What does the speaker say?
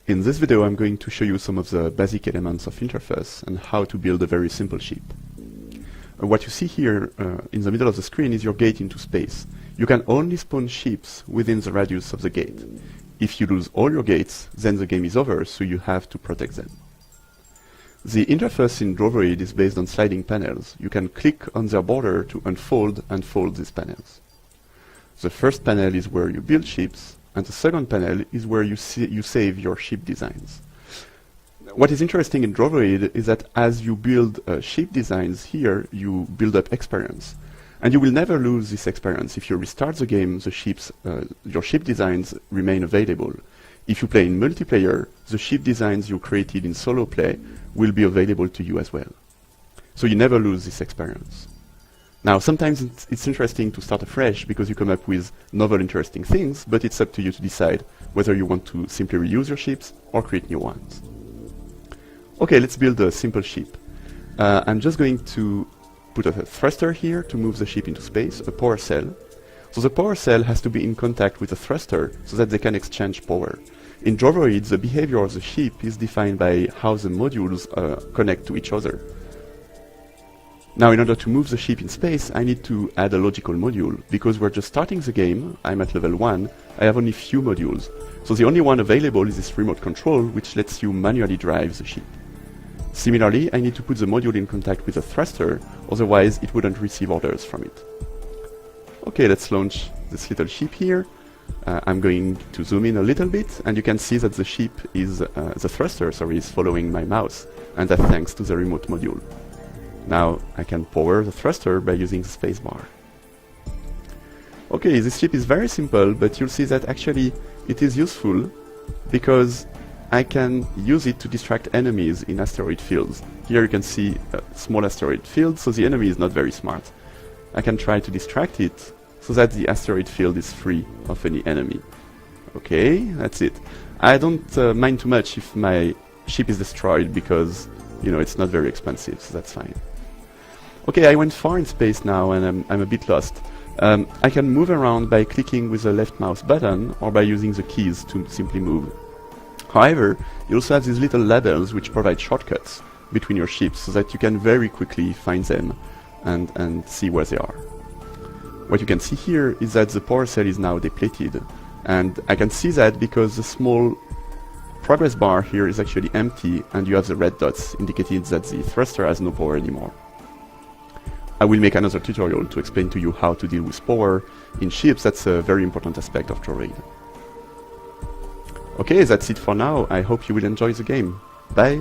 In this video I'm going to show you some of the basic elements of interface and how to build a very simple ship. What you see here in the middle of the screen is your gate into space. You can only spawn ships within the radius of the gate. If you lose all your gates, then the game is over, so you have to protect them. The interface in Drovoid is based on sliding panels. You can click on their border to unfold and fold these panels. The first panel is where you build ships, and the second panel is where you save your ship designs. What is interesting in Drovoid is that as you build ship designs here, you build up experience. And you will never lose this experience. If you restart the game, your ship designs remain available. If you play in multiplayer, the ship designs you created in solo play will be available to you as well. So you never lose this experience. Now, sometimes it's interesting to start afresh because you come up with novel, interesting things, but it's up to you to decide whether you want to simply reuse your ships or create new ones. Okay, let's build a simple ship. I'm just going to put a thruster here to move the ship into space, a power cell. So the power cell has to be in contact with the thruster so that they can exchange power. In Drovoid, the behavior of the ship is defined by how the modules connect to each other. Now, in order to move the ship in space, I need to add a logical module. Because we're just starting the game, I'm at level 1, I have only few modules. So the only one available is this remote control, which lets you manually drive the ship. Similarly, I need to put the module in contact with the thruster, otherwise it wouldn't receive orders from it. Okay, let's launch this little ship here. I'm going to zoom in a little bit, and you can see that the ship is, the thruster, is following my mouse, and that thanks to the remote module. Now I can power the thruster by using the spacebar. Okay, this ship is very simple, but you'll see that actually it is useful because I can use it to distract enemies in asteroid fields. Here you can see a small asteroid field, so the enemy is not very smart. I can try to distract it so that the asteroid field is free of any enemy. Okay, that's it. I don't mind too much if my ship is destroyed because, you know, it's not very expensive, so that's fine. Okay, I went far in space now and I'm a bit lost. I can move around by clicking with the left mouse button or by using the keys to simply move. However, you also have these little labels which provide shortcuts between your ships so that you can very quickly find them and see where they are. What you can see here is that the power cell is now depleted, and I can see that because the small progress bar here is actually empty and you have the red dots indicating that the thruster has no power anymore. I will make another tutorial to explain to you how to deal with power in ships. That's a very important aspect of Drovoid. Okay, that's it for now. I hope you will enjoy the game. Bye!